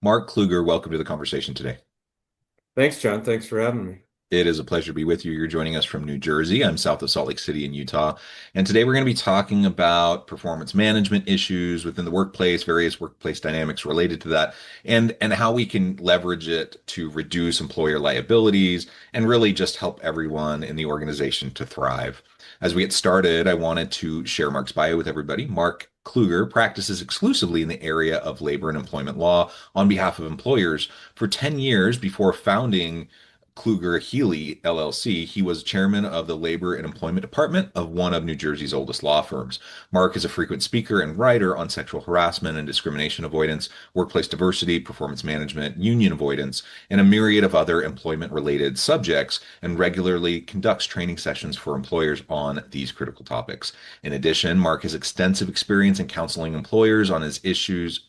Mark Kluger, welcome to the conversation today. Thanks, John. Thanks for having me. It is a pleasure to be with you. You're joining us from New Jersey. I'm south of Salt Lake City in Utah. And today we're going to be talking about performance management issues within the workplace, various workplace dynamics related to that, and how we can leverage it to reduce employer liabilities and really just help everyone in the organization to thrive. As we get started, I wanted to share Mark's bio with everybody. Mark Kluger practices exclusively in the area of labor and employment law on behalf of employers. For 10 years before founding Kluger Heeley LLC, he was chairman of the Labor and Employment Department of one of New Jersey's oldest law firms. Mark is a frequent speaker and writer on sexual harassment and discrimination avoidance, workplace diversity, performance management, union avoidance, and a myriad of other employment-related subjects, and regularly conducts training sessions for employers on these critical topics. In addition, Mark has extensive experience in counseling employers on issues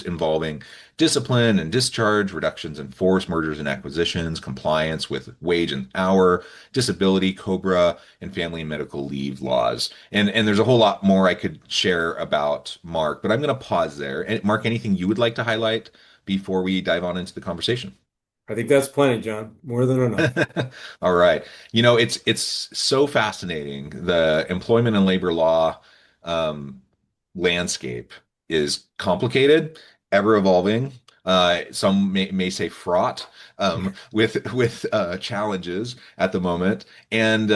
involving discipline and discharge, reductions in force, mergers and acquisitions, compliance with wage and hour, disability, COBRA, and family and medical leave laws. And there's a whole lot more I could share about Mark, but I'm going to pause there. And Mark, anything you would like to highlight before we dive on into the conversation? I think that's plenty, John. More than enough. All right. It's so fascinating. The employment and labor law um, landscape is complicated, ever evolving. Some may say fraught with challenges at the moment, and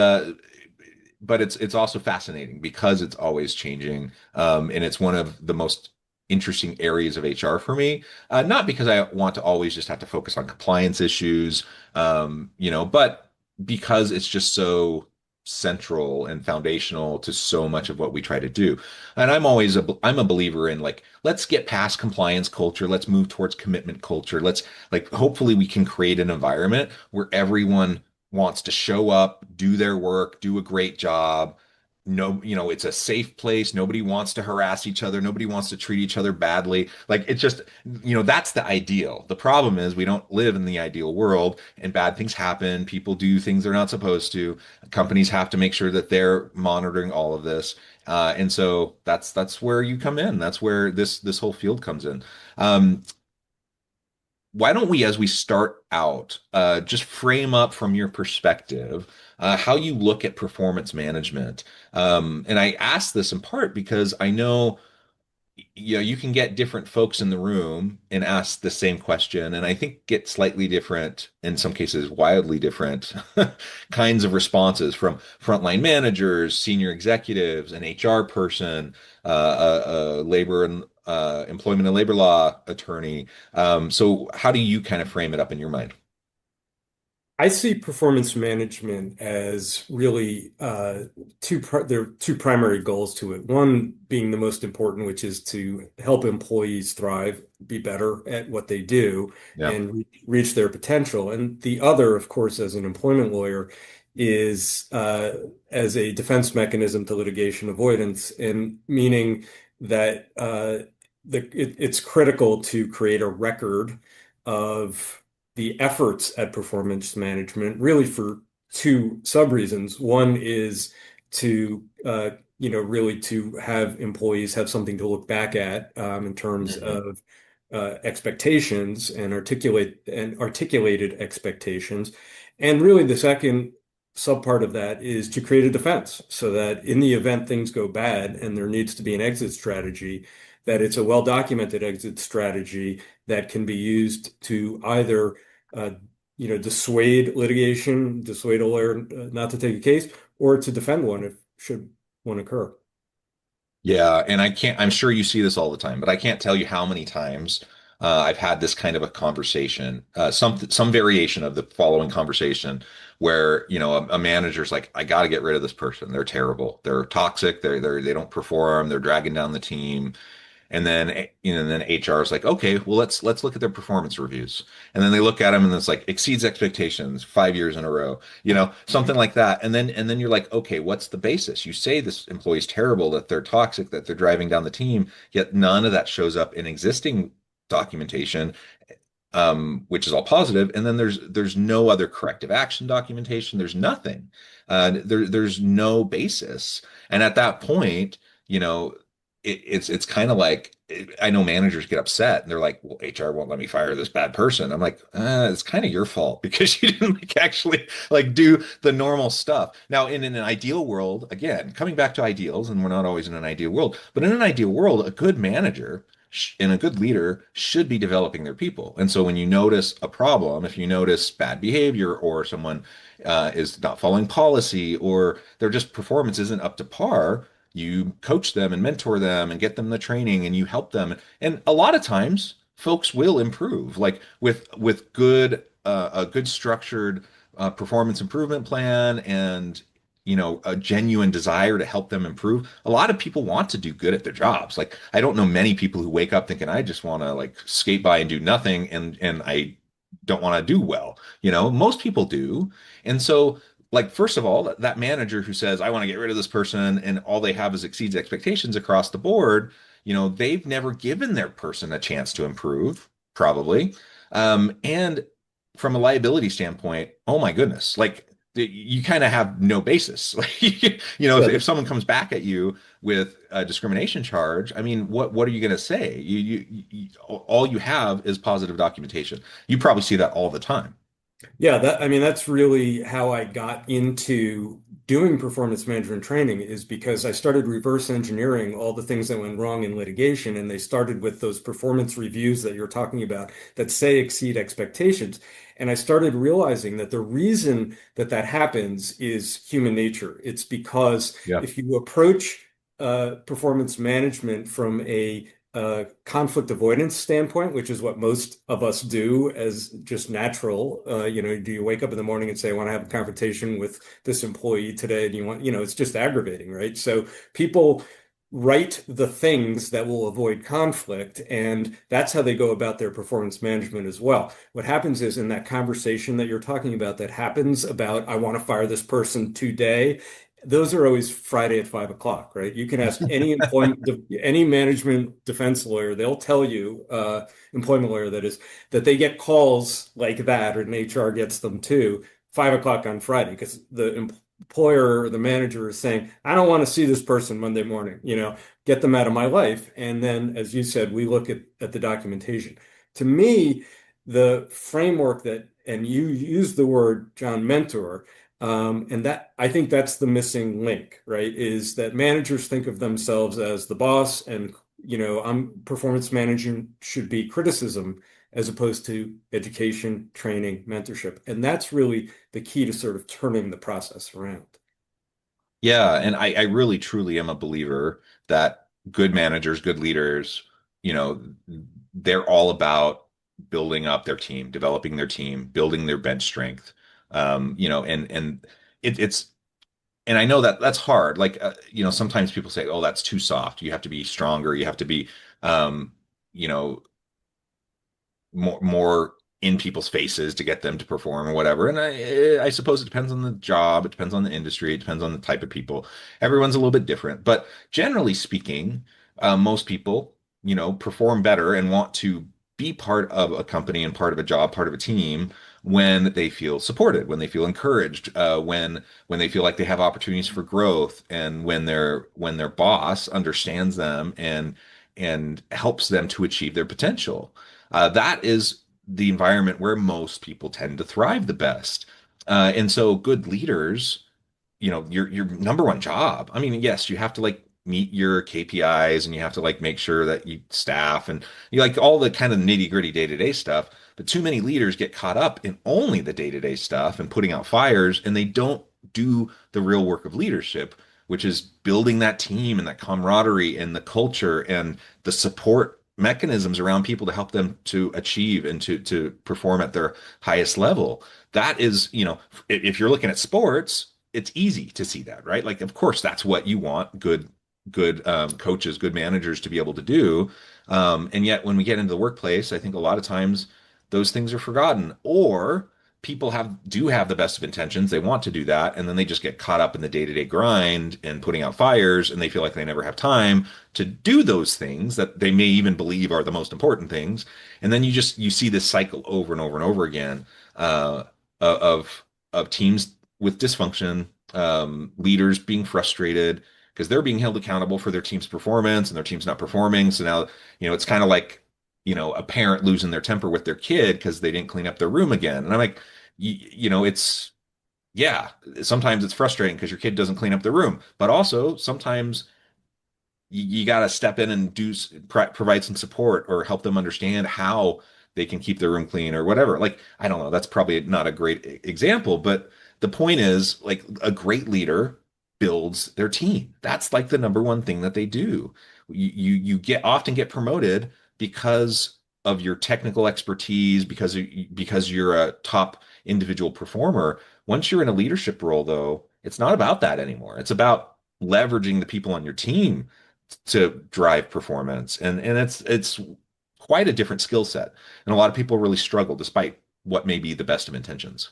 but it's also fascinating because it's always changing, and it's one of the most interesting areas of HR for me. Not because I want to always just have to focus on compliance issues, but because it's just so central and foundational to so much of what we try to do. And I'm a believer in like, let's get past compliance culture. Let's move towards commitment culture. Let's like, hopefully we can create an environment where everyone wants to show up, do their work, do a great job. No, it's a safe place. Nobody wants to harass each other. Nobody wants to treat each other badly. Like it's just, that's the ideal. The problem is we don't live in the ideal world and bad things happen. People do things they're not supposed to. Companies have to make sure that they're monitoring all of this. And so that's where you come in. That's where this whole field comes in. Why don't we, as we start out, just frame up from your perspective how you look at performance management? And I ask this in part because I know you can get different folks in the room and ask the same question, and I think get slightly different, in some cases wildly different kinds of responses from frontline managers, senior executives, an HR person, a labor and employment and labor law attorney. So how do you kind of frame it up in your mind? I see performance management as really there are two primary goals to it. One being the most important, which is to help employees thrive, be better at what they do, Yeah. and reach their potential. And the other, of course, as an employment lawyer, is as a defense mechanism to litigation avoidance, and meaning that it's critical to create a record of the efforts at performance management really for two sub reasons. One is to really to have employees have something to look back at in terms Mhm. of expectations and articulated expectations. And really the second subpart of that is to create a defense so that in the event things go bad and there needs to be an exit strategy, that it's a well-documented exit strategy that can be used to either uh, dissuade litigation, dissuade a lawyer not to take a case, or to defend one if should one occur. Yeah, and I'm sure you see this all the time, but I can't tell you how many times I've had this kind of a conversation, some variation of the following conversation where, a manager's like, I got to get rid of this person. They're terrible. They're toxic. They don't perform. They're dragging down the team. And then, then HR is like, okay, well, let's look at their performance reviews. And then they look at them and it's like exceeds expectations 5 years in a row, something like that. And then you're like, okay, what's the basis? You say this employee's terrible, that they're toxic, that they're driving down the team, yet none of that shows up in existing documentation, which is all positive. And then there's no other corrective action documentation. There's nothing. There's no basis. And at that point, you know, it's kind of like I know managers get upset and they're like, well, HR won't let me fire this bad person. I'm like, it's kind of your fault because you didn't like actually like do the normal stuff. Now, in an ideal world, again, coming back to ideals, and we're not always in an ideal world, but in an ideal world, a good manager and a good leader should be developing their people. And so when you notice a problem, if you notice bad behavior or someone is not following policy or their just performance isn't up to par, you coach them and mentor them and get them the training and you help them. And a lot of times folks will improve like with good a good structured performance improvement plan and a genuine desire to help them improve. A lot of people want to do good at their jobs. Like I don't know many people who wake up thinking I just want to like skate by and do nothing and I don't want to do well. Most people do. And so like first of all, that manager who says I want to get rid of this person and all they have is exceeds expectations across the board, they've never given their person a chance to improve, probably. And from a liability standpoint, oh my goodness, like you kind of have no basis. Like, if someone comes back at you with a discrimination charge, I mean, what are you going to say? All you have is positive documentation. You probably see that all the time. Yeah, I mean, that's really how I got into doing performance management training is because I started reverse engineering all the things that went wrong in litigation. And they started with those performance reviews that you're talking about that say exceed expectations. And I started realizing that the reason that that happens is human nature. It's because Yeah. if you approach performance management from a conflict avoidance standpoint, which is what most of us do as just natural. Do you wake up in the morning and say, I want to have a confrontation with this employee today? Do you want, it's just aggravating, right? So people write the things that will avoid conflict, and that's how they go about their performance management as well. What happens is in that conversation that you're talking about that happens about, I want to fire this person today, those are always Friday at 5 o'clock, right? You can ask any management defense lawyer, they'll tell you, employment lawyer that is, that they get calls like that, or an HR gets them too, 5 o'clock on Friday, because the employer or the manager is saying, I don't want to see this person Monday morning, get them out of my life. And then, as you said, we look at the documentation. To me, the framework that, and you use the word, John, mentor, and that I think that's the missing link, right? Is that managers think of themselves as the boss, and I'm performance management should be criticism as opposed to education, training, mentorship, and that's really the key to sort of turning the process around. Yeah, and I really truly am a believer that good managers, good leaders, you know, they're all about building up their team, developing their team, building their bench strength. And it's and I know that that's hard. Like sometimes people say, "Oh, that's too soft. You have to be stronger. You have to be you know, more in people's faces to get them to perform or whatever." And I suppose it depends on the job, it depends on the industry, it depends on the type of people. Everyone's a little bit different, but generally speaking, most people, perform better and want to be part of a company and part of a job, part of a team when they feel supported, when they feel encouraged, when they feel like they have opportunities for growth, and when their boss understands them and helps them to achieve their potential. That is the environment where most people tend to thrive the best. And so good leaders, your number one job. I mean, yes, you have to like meet your KPIs and you have to like make sure that you staff and you like all the kind of nitty-gritty day-to-day stuff. But too many leaders get caught up in only the day-to-day stuff and putting out fires, and they don't do the real work of leadership, which is building that team and that camaraderie and the culture and the support mechanisms around people to help them to achieve and to perform at their highest level. That is, if you're looking at sports, it's easy to see that, right? Like, of course, that's what you want good coaches, good managers to be able to do. And yet, when we get into the workplace, I think a lot of times those things are forgotten, or people do have the best of intentions. They want to do that, and then they just get caught up in the day-to-day grind and putting out fires, and they feel like they never have time to do those things that they may even believe are the most important things. And then you see this cycle over and over and over again of teams with dysfunction, leaders being frustrated, because they're being held accountable for their team's performance and their team's not performing. So now, it's kind of like, a parent losing their temper with their kid because they didn't clean up their room again. And I'm like, it's, yeah, sometimes it's frustrating because your kid doesn't clean up their room, but also sometimes you got to step in and provide some support or help them understand how they can keep their room clean or whatever. Like, I don't know, that's probably not a great example, but the point is, like, a great leader builds their team. That's like the number one thing that they do. You get often get promoted because of your technical expertise, because you're a top individual performer. Once you're in a leadership role, though, it's not about that anymore. It's about leveraging the people on your team to drive performance. And it's quite a different skill set. And a lot of people really struggle despite what may be the best of intentions.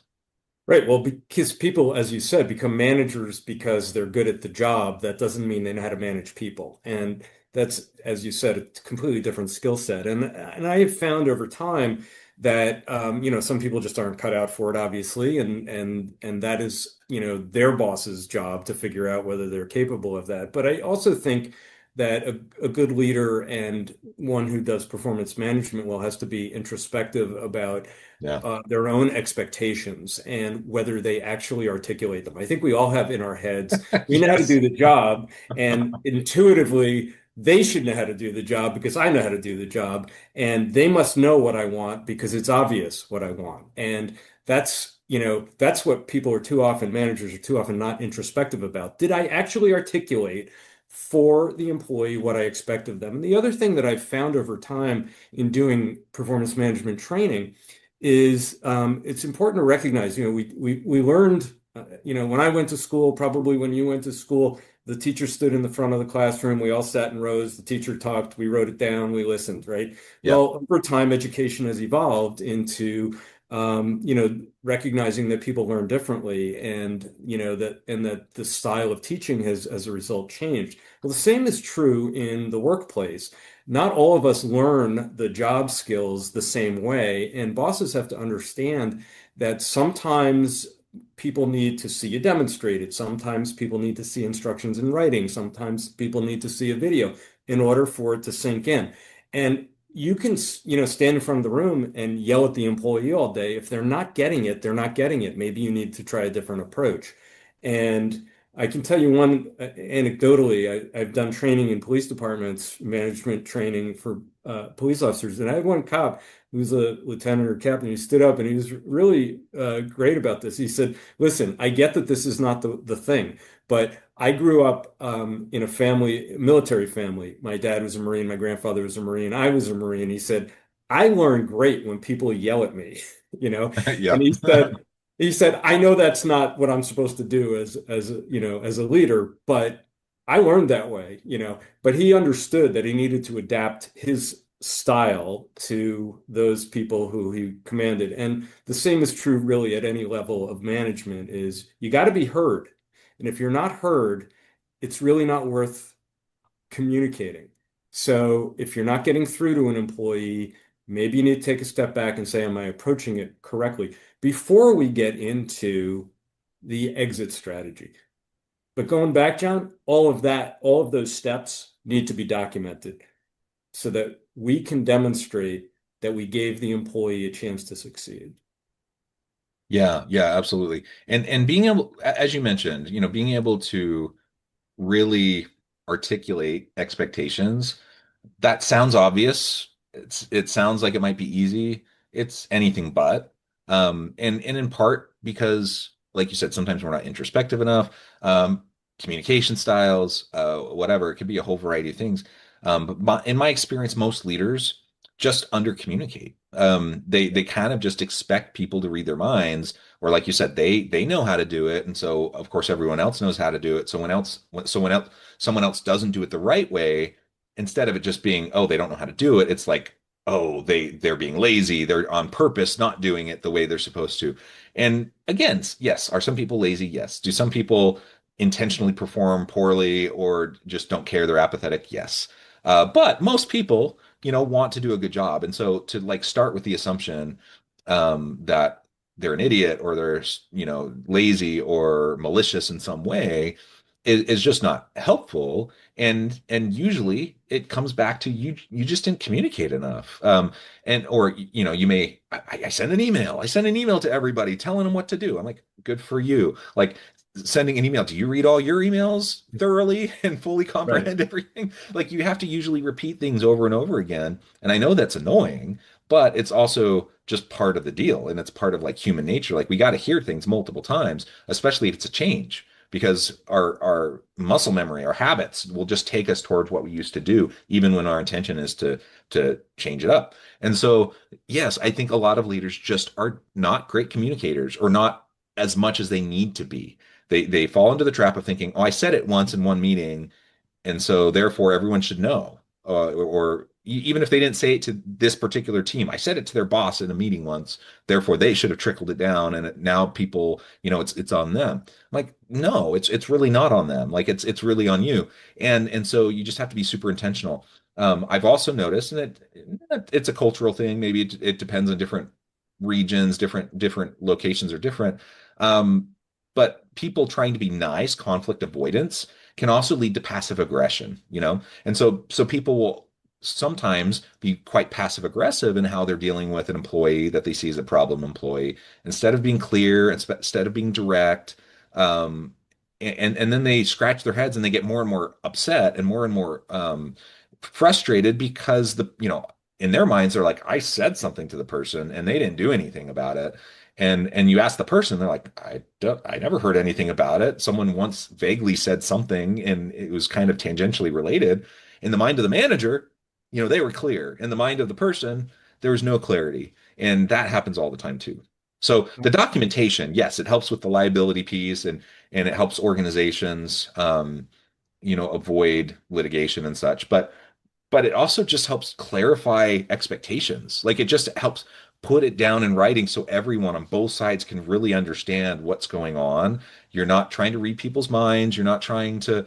Right. Well, because people, as you said, become managers because they're good at the job. That doesn't mean they know how to manage people. And that's, as you said, a completely different skill set. And I have found over time that some people just aren't cut out for it, obviously, and that is, their boss's job to figure out whether they're capable of that. But I also think that a good leader and one who does performance management well has to be introspective about Yeah. their own expectations and whether they actually articulate them. I think we all have in our heads, we know how to Yes. do the job, and intuitively, they should know how to do the job because I know how to do the job, and they must know what I want because it's obvious what I want. And that's what people are too often, managers are too often not introspective about. Did I actually articulate for the employee what I expect of them? And the other thing that I've found over time in doing performance management training is it's important to recognize, we learned, when I went to school, probably when you went to school, the teacher stood in the front of the classroom, we all sat in rows, the teacher talked, we wrote it down, we listened, right? Yeah. Well, over time, education has evolved into recognizing that people learn differently and, that the style of teaching has, as a result, changed. Well, the same is true in the workplace. Not all of us learn the job skills the same way, and bosses have to understand that sometimes people need to see you demonstrate it. Sometimes people need to see instructions in writing. Sometimes people need to see a video in order for it to sink in. And you can, stand in front of the room and yell at the employee all day. If they're not getting it, they're not getting it. Maybe you need to try a different approach. And I can tell you one anecdotally, I've done training in police departments, management training for police officers. And I had one cop who was a lieutenant or captain. He stood up and he was really great about this. He said, listen, I get that this is not the thing, but I grew up in a family, military family. My dad was a Marine, my grandfather was a Marine, I was a Marine. He said, I learn great when people yell at me, Yeah. and he said, I know that's not what I'm supposed to do as a leader, but I learned that way, but he understood that he needed to adapt his style to those people who he commanded. And the same is true really at any level of management is you got to be heard. And if you're not heard, it's really not worth communicating. So if you're not getting through to an employee, maybe you need to take a step back and say, am I approaching it correctly? Before we get into the exit strategy. But going back, John, all of that, all of those steps need to be documented so that we can demonstrate that we gave the employee a chance to succeed. Yeah, yeah, absolutely. And being able, as you mentioned, being able to really articulate expectations. That sounds obvious. It sounds like it might be easy. It's anything but. And in part because, like you said, sometimes we're not introspective enough. Communication styles, whatever. It could be a whole variety of things. But in my experience, most leaders just under communicate. They kind of just expect people to read their minds, or like you said, they know how to do it, and so of course everyone else knows how to do it. So when someone else doesn't do it the right way, instead of it just being, oh, they don't know how to do it, it's like, oh, they're being lazy, they're on purpose not doing it the way they're supposed to. And again, yes, are some people lazy? Yes. Do some people intentionally perform poorly or just don't care, they're apathetic? Yes. But most people, want to do a good job. And so to like start with the assumption that they're an idiot or they're, lazy or malicious in some way is just not helpful. And usually it comes back to you just didn't communicate enough. And or you may I send an email to everybody telling them what to do. I'm like, good for you. Like sending an email. Do you read all your emails thoroughly and fully Right. comprehend everything? Like you have to usually repeat things over and over again. And I know that's annoying, but it's also just part of the deal. And it's part of like human nature. Like we got to hear things multiple times, especially if it's a change, because our muscle memory, our habits will just take us towards what we used to do, even when our intention is to change it up. And so, yes, I think a lot of leaders just are not great communicators or not as much as they need to be. They fall into the trap of thinking, "Oh, I said it once in one meeting, and so therefore everyone should know." Or even if they didn't say it to this particular team, I said it to their boss in a meeting once, therefore they should have trickled it down, and now people, it's on them. I'm like, no, it's really not on them. Like it's really on you. And so you just have to be super intentional. I've also noticed, and it's a cultural thing. Maybe it depends on different regions, different locations are different. Um, but people trying to be nice, conflict avoidance can also lead to passive aggression, And so people will sometimes be quite passive aggressive in how they're dealing with an employee that they see as a problem employee instead of being clear, instead of being direct. Um, and then they scratch their heads and they get more and more upset and more frustrated because in their minds they're like, I said something to the person and they didn't do anything about it. And you ask the person, they're like, I never heard anything about it. Someone once vaguely said something and it was kind of tangentially related. In the mind of the manager, they were clear. In the mind of the person, there was no clarity. And that happens all the time too. So the documentation, yes, it helps with the liability piece and it helps organizations avoid litigation and such. But it also just helps clarify expectations. Like it just helps put it down in writing so everyone on both sides can really understand what's going on. You're not trying to read people's minds. You're not trying to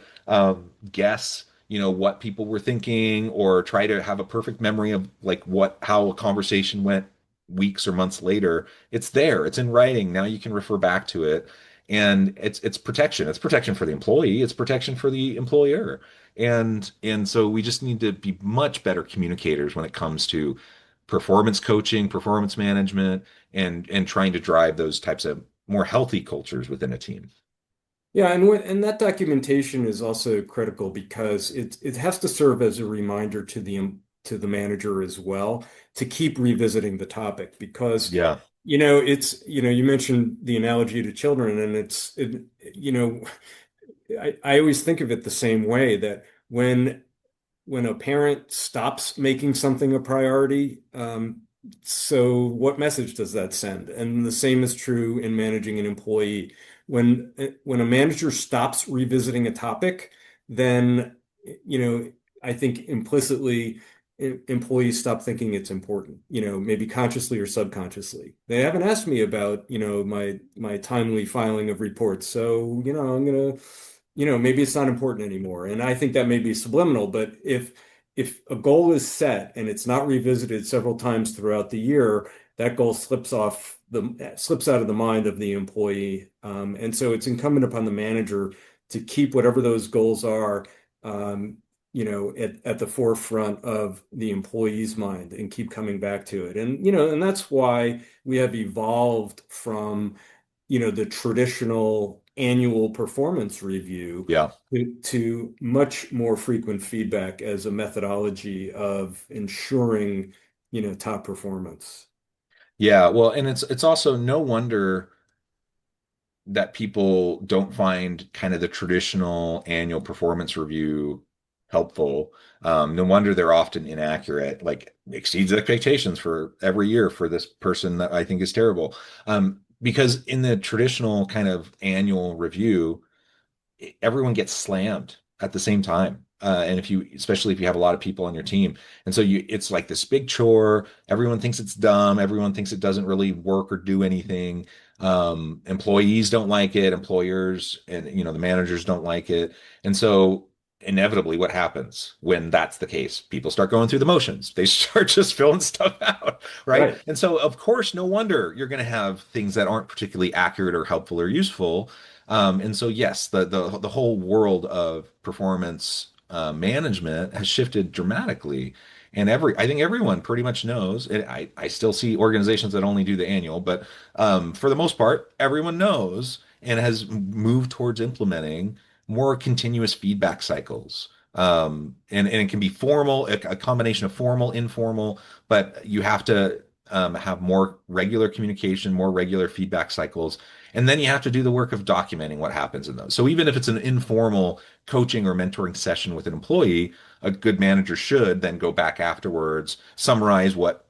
guess, what people were thinking or try to have a perfect memory of like how a conversation went weeks or months later. It's there. It's in writing. Now you can refer back to it. And it's protection. It's protection for the employee. It's protection for the employer. And so we just need to be much better communicators when it comes to performance coaching, performance management, and trying to drive those types of more healthy cultures within a team. Yeah, and that documentation is also critical because it has to serve as a reminder to the manager as well to keep revisiting the topic because Yeah. it's you mentioned the analogy to children and you know I always think of it the same way that when a parent stops making something a priority, so what message does that send? And the same is true in managing an employee. When a manager stops revisiting a topic, then I think implicitly employees stop thinking it's important, maybe consciously or subconsciously. They haven't asked me about, my timely filing of reports. So, I'm gonna maybe it's not important anymore. And I think that may be subliminal, but if a goal is set and it's not revisited several times throughout the year, that goal slips out of the mind of the employee. And so it's incumbent upon the manager to keep whatever those goals are, at the forefront of the employee's mind and keep coming back to it. And that's why we have evolved from the traditional annual performance review Yeah. to much more frequent feedback as a methodology of ensuring, top performance. Yeah. Well, and it's also no wonder that people don't find kind of the traditional annual performance review helpful. No wonder they're often inaccurate, like exceeds expectations for every year for this person that I think is terrible. Because in the traditional kind of annual review, everyone gets slammed at the same time. And especially if you have a lot of people on your team, and so it's like this big chore. Everyone thinks it's dumb. Everyone thinks it doesn't really work or do anything. Employees don't like it. Employers and the managers don't like it. And so inevitably, what happens when that's the case? People start going through the motions. They start just filling stuff out, right? Right. And so, of course, no wonder you're going to have things that aren't particularly accurate or helpful or useful And so, yes, the whole world of performance management has shifted dramatically. And I think everyone pretty much knows. And I still see organizations that only do the annual, but for the most part, everyone knows and has moved towards implementing more continuous feedback cycles. And it can be formal, a combination of formal, informal, but you have to have more regular communication, more regular feedback cycles. And then you have to do the work of documenting what happens in those. So even if it's an informal coaching or mentoring session with an employee, a good manager should then go back afterwards, summarize what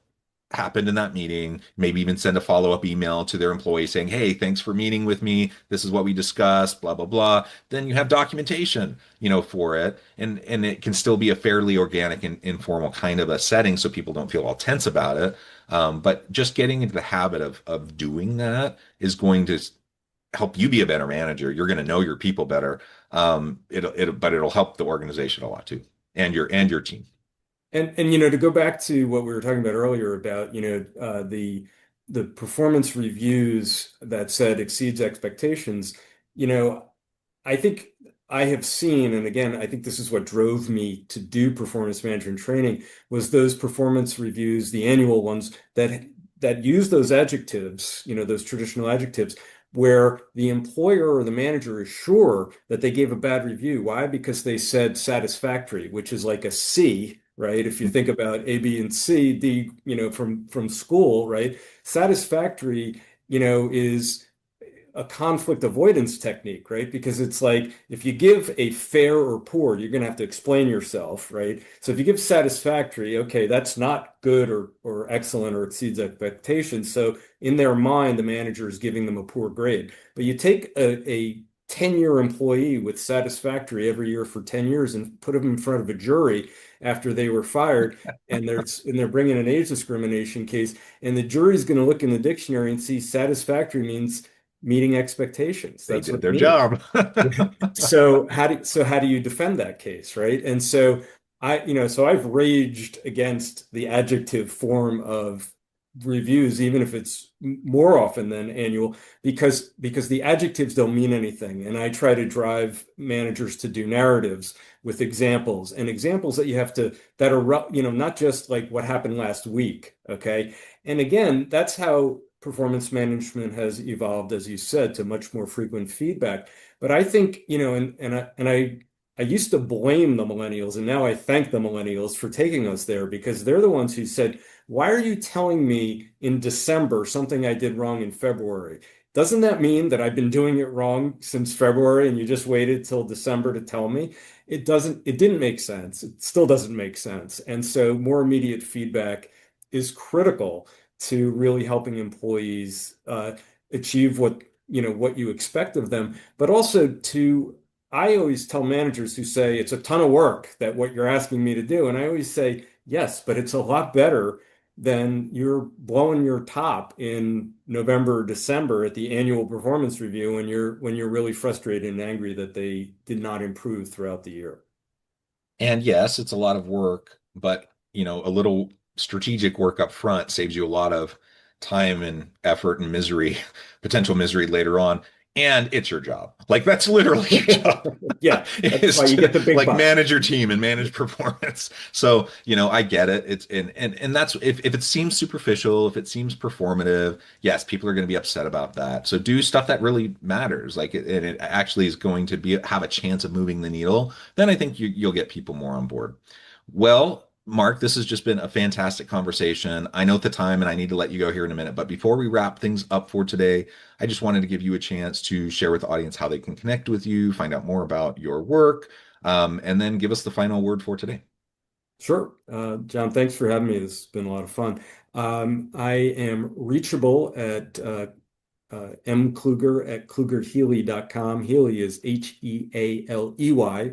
happened in that meeting, maybe even send a follow-up email to their employee saying, "Hey, thanks for meeting with me. This is what we discussed, blah, blah, blah." Then you have documentation, for it. And it can still be a fairly organic and informal kind of a setting so people don't feel all tense about it. But just getting into the habit of doing that is going to help you be a better manager. You're going to know your people better. But it'll help the organization a lot too, and your team. And to go back to what we were talking about earlier about the performance reviews that said exceeds expectations, you know, I think I have seen, and again, I think this is what drove me to do performance management training, was those performance reviews, the annual ones that use those adjectives, those traditional adjectives, where the employer or the manager is sure that they gave a bad review. Why? Because they said satisfactory, which is like a C, right? If you think about A, B, and C, D, from school, right? Satisfactory, is a conflict avoidance technique, right? Because it's like if you give a fair or poor, you're going to have to explain yourself, right? So if you give satisfactory, okay, that's not good or excellent or exceeds expectations. So in their mind, the manager is giving them a poor grade. But you take a 10-year employee with satisfactory every year for 10 years and put them in front of a jury after they were fired, and they're bringing an age discrimination case, and the jury's going to look in the dictionary and see satisfactory means meeting expectations. They That's what did it their means. job. So how do you defend that case, right? And so I've raged against the adjective form of reviews, even if it's more often than annual, because the adjectives don't mean anything. And I try to drive managers to do narratives with examples and examples that are, not just like what happened last week. Okay. And again, that's how performance management has evolved, as you said, to much more frequent feedback. But I think, I used to blame the millennials, and now I thank the millennials for taking us there because they're the ones who said, "Why are you telling me in December something I did wrong in February? Doesn't that mean that I've been doing it wrong since February and you just waited till December to tell me?" It didn't make sense. It still doesn't make sense. And so more immediate feedback is critical to really helping employees achieve what you expect of them, but also I always tell managers who say it's a ton of work that what you're asking me to do, and I always say yes, but it's a lot better than you're blowing your top in November or December at the annual performance review when you're really frustrated and angry that they did not improve throughout the year. And yes, it's a lot of work, but a little strategic work up front saves you a lot of time and effort and misery, potential misery later on. And it's your job. Like that's literally your job Yeah, that's is why you to get the big like bucks. manage your team and manage performance. So, I get it. It's and that's if it seems superficial, if it seems performative, yes, people are going to be upset about that. So do stuff that really matters. Like and it actually is going to have a chance of moving the needle. Then I think you'll get people more on board. Well, Mark, this has just been a fantastic conversation. I know at the time, and I need to let you go here in a minute. But before we wrap things up for today, I just wanted to give you a chance to share with the audience how they can connect with you, find out more about your work, and then give us the final word for today. Sure. John, thanks for having me. This has been a lot of fun. I am reachable at mkluger at klugerhealey.com. Healey is Healey.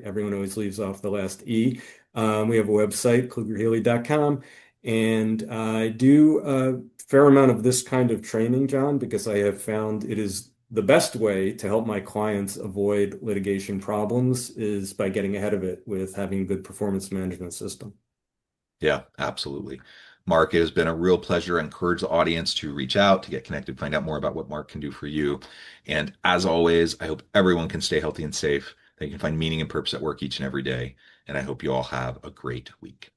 Everyone always leaves off the last E. We have a website, klugerhealey.com. And I do a fair amount of this kind of training, John, because I have found it is the best way to help my clients avoid litigation problems is by getting ahead of it with having a good performance management system. Yeah, absolutely. Mark, it has been a real pleasure. I encourage the audience to reach out, to get connected, find out more about what Mark can do for you. And as always, I hope everyone can stay healthy and safe, that you can find meaning and purpose at work each and every day. And I hope you all have a great week.